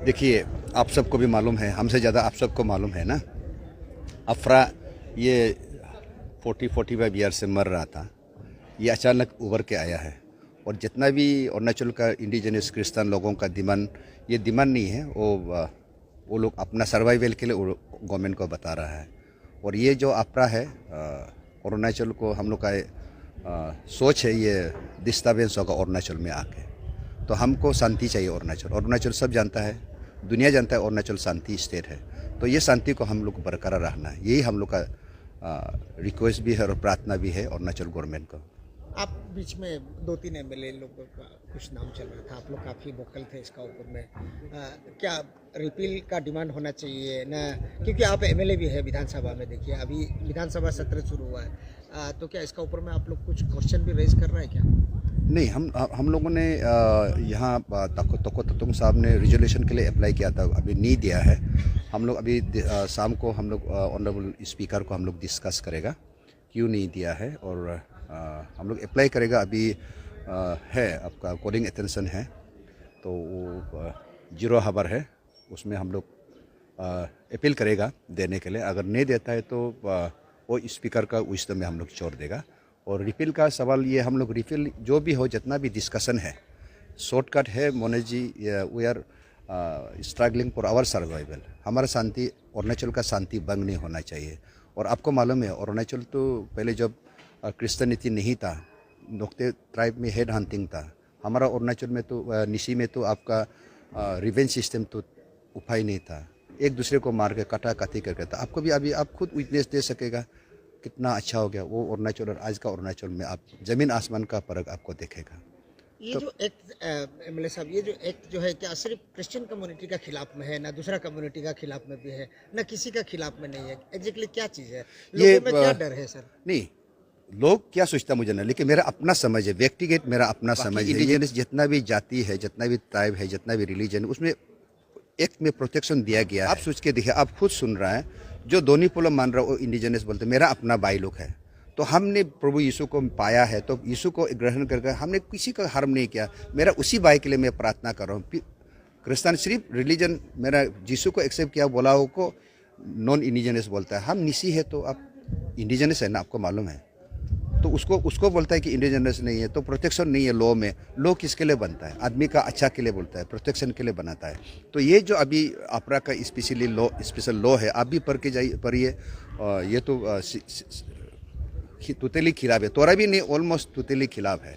देखिए, आप सबको भी मालूम है, हमसे ज़्यादा आप सबको मालूम है ना, अफ़रा ये 40-45 ईयर से मर रहा था। ये अचानक उभर के आया है और जितना भी अरुणाचल का इंडिजिनस क्रिश्चियन लोगों का डिमांड, ये डिमांड नहीं है, वो लोग अपना सर्वाइवल के लिए गवर्नमेंट को बता रहा है। और ये जो अफ़रा है, अरुणाचल को हम लोग का सोच है, ये डिस्टर्बेंस होगा अरुणाचल में आके। तो हमको शांति चाहिए। अरुणाचल सब जानता है, दुनिया जानता है अरुणाचल शांति स्टेट है। तो ये शांति को हम लोग बरकरार रखना है, यही हम लोग का रिक्वेस्ट भी है और प्रार्थना भी है अरुणाचल गवर्नमेंट को। आप बीच में 2-3 एमएलए लोगों का कुछ नाम चल रहा था, आप लोग काफ़ी वोकल थे इसका ऊपर में। क्या रिपील का डिमांड होना चाहिए ना, क्योंकि आप एमएलए भी है विधानसभा में। देखिए अभी विधानसभा सत्र शुरू हुआ है, तो क्या इसका ऊपर में आप लोग कुछ क्वेश्चन भी रेज कर रहे हैं क्या? नहीं, हम लोगों ने यहाँ तको ततुंग साहब ने रिजोल्यूशन के लिए अप्लाई किया था, अभी नहीं दिया है। हम लोग अभी शाम को हम लोग ऑनरेबल स्पीकर को हम लोग डिस्कस करेगा क्यों नहीं दिया है, और हम लोग अप्लाई करेगा। अभी है आपका कोडिंग अटेंशन है, तो वो 0 हावर है, उसमें हम लोग अपील करेगा देने के लिए। अगर नहीं देता है तो वो स्पीकर का विजडम में हम लोग छोड़ देगा। और रिफिल का सवाल ये, हम लोग रिफिल जो भी हो, जितना भी डिस्कशन है, शॉर्टकट है मोने जी। We are struggling for our survival. हमारा शांति, अरुणाचल का शांति भंग नहीं होना चाहिए। और आपको मालूम है अरुणाचल तो पहले जब क्रिश्चियनिटी नहीं था, नोक्ते ट्राइब में हेड हंटिंग था। हमारा अरुणाचल में तो निशी में तो आपका रिवेंज सिस्टम तो उपाय नहीं था, एक दूसरे को मार के काटा काटी करके था। आपको भी अभी आप खुद विटनेस दे सकेगा कितना अच्छा हो गया वो अरुणाचल और आज का अरुणाचल में आप जमीन आसमान का फर्क आपको देखेगा। ये तो जो एक्ट एमएलए साहब, ये जो एक्ट जो है, क्या सिर्फ क्रिश्चियन कम्युनिटी का खिलाफ में है, ना दूसरा कम्युनिटी का खिलाफ में भी है, ना किसी का खिलाफ में नहीं है? एग्जैक्टली क्या चीज़ है, ये लोगों में क्या डर है सर? नहीं, लोग क्या सोचता मुझे नहीं, लेकिन मेरा अपना समझ है, व्यक्तिगत मेरा अपना समझ है। इंडिजिनस जितना भी जाति है, जितना भी ट्राइब है, जितना भी रिलीजन, उसमें एक्ट में प्रोटेक्शन दिया गया। आप सोच के देखिए, आप खुद सुन रहा है, जो दोनी पोलो मान रहा है वो इंडिजिनस बोलते, मेरा अपना भाई लोग है। तो हमने प्रभु यीशु को पाया है, तो यीशु को ग्रहण करके हमने किसी का हार्म नहीं किया। मेरा उसी भाई के लिए मैं प्रार्थना कर रहा हूँ। क्रिश्चियन सिर्फ रिलीजन मेरा यीशु को एक्सेप्ट किया, बोला वो को नॉन इंडिजिनस बोलता है। हम निसी है तो आप इंडिजिनस है ना, आपको मालूम है। तो उसको बोलता है कि इंडिजिनस नहीं है, तो प्रोटेक्शन नहीं है लॉ में। लॉ किसके लिए बनता है? आदमी का अच्छा के लिए बोलता है, प्रोटेक्शन के लिए बनाता है। तो ये जो अभी अपरा का स्पेशल लॉ है, आप भी पढ़िए। ये तो तुतेली खिलाफ है, तोरा भी नहीं, ऑलमोस्ट तुतेली खिलाफ है।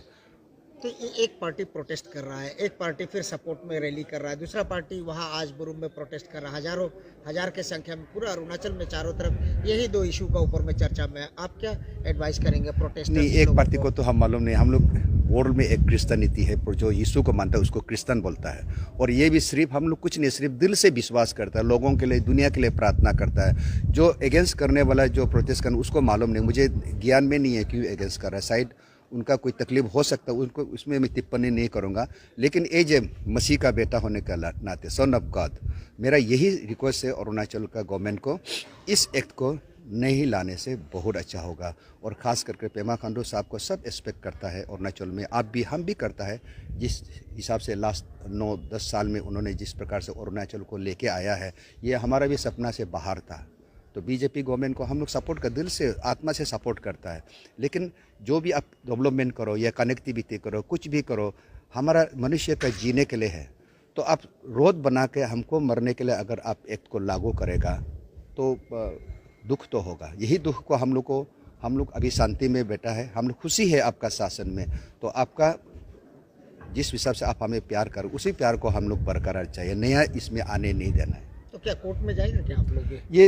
तो एक पार्टी प्रोटेस्ट कर रहा है, एक पार्टी फिर सपोर्ट में रैली कर रहा है, दूसरा पार्टी वहाँ आज बुरुम में प्रोटेस्ट कर रहा है। हजार के संख्या में पूरा अरुणाचल में चारों तरफ यही 2 इशू का ऊपर में चर्चा में। आप क्या एडवाइस करेंगे प्रोटेस्ट? नहीं, एक पार्टी को तो हम मालूम नहीं। हम लोग वर्ल्ड में एक क्रिश्चियनिटी है, पर जो यीशु को मानता है उसको क्रिश्चियन बोलता है। और ये भी सिर्फ हम लोग कुछ नहीं, सिर्फ दिल से विश्वास करता है, लोगों के लिए, दुनिया के लिए प्रार्थना करता है। जो अगेंस्ट करने वाला, जो प्रोटेस्ट करने, उसको मालूम नहीं, मुझे ज्ञान में नहीं है क्यों अगेंस्ट कर रहा है। शायद उनका कोई तकलीफ हो सकता है, उनको उसमें मैं टिप्पणी नहीं करूँगा। लेकिन एज ए मसीह का बेटा होने का नाते, सन ऑफ गॉड, मेरा यही रिक्वेस्ट है अरुणाचल का गवर्नमेंट को, इस एक्ट को नहीं लाने से बहुत अच्छा होगा। और ख़ास करके पेमा खांडू साहब को सब एक्सपेक्ट करता है अरुणाचल में, आप भी, हम भी करता है। जिस हिसाब से लास्ट 9-10 साल में उन्होंने जिस प्रकार से अरुणाचल को लेके आया है, ये हमारा भी सपना से बाहर था। तो बीजेपी गवर्नमेंट को हम लोग सपोर्ट कर, दिल से, आत्मा से सपोर्ट करता है। लेकिन जो भी आप डेवलपमेंट करो या कनेक्टिविटी करो, कुछ भी करो, हमारा मनुष्य का जीने के लिए है। तो आप रोड बना के हमको मरने के लिए अगर आप एक्ट को लागू करेगा तो दुख तो होगा। यही दुख को हम लोग अभी शांति में बैठा है, हम लोग खुशी है आपका शासन में। तो आपका जिस हिसाब से आप हमें प्यार करो, उसी प्यार को हम लोग बरकरार चाहिए, नया इसमें आने नहीं देना है। तो क्या कोर्ट में जाएगा क्या आप लोग? ये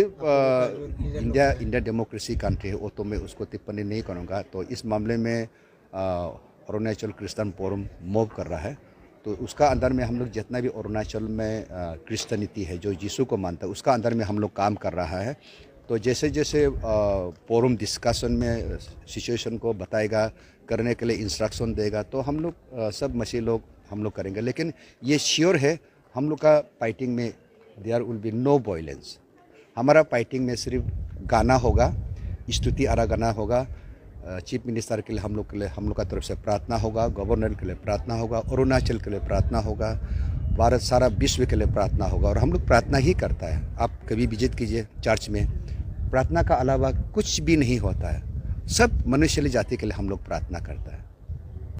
इंडिया डेमोक्रेसी कंट्री है, वो तो मैं उसको टिप्पणी नहीं करूँगा। तो इस मामले में अरुणाचल क्रिश्चियन फोरम मूव कर रहा है, तो उसका अंदर में हम लोग जितना भी अरुणाचल में क्रिश्चियनिटी है, जो यीशु को मानता है, उसका अंदर में हम लोग काम कर रहा है। तो जैसे जैसे फोरम डिस्कशन में सिचुएशन को बताएगा, करने के लिए इंस्ट्रक्शन देगा, तो हम लोग सब मसीह लोग हम लोग करेंगे। लेकिन ये श्योर है, हम लोग का फाइटिंग में there will be no violence. हमारा फाइटिंग में सिर्फ गाना होगा, स्तुति आराधना होगा, चीफ मिनिस्टर के लिए हम लोग का तरफ से प्रार्थना होगा, गवर्नर के लिए प्रार्थना होगा, अरुणाचल के लिए प्रार्थना होगा, भारत सारा विश्व के लिए प्रार्थना होगा। और हम लोग प्रार्थना ही करता है। आप कभी विजिट कीजिए चर्च में, प्रार्थना का अलावा कुछ भी नहीं होता है। सब मनुष्य जाति के लिए हम लोग प्रार्थना करता है।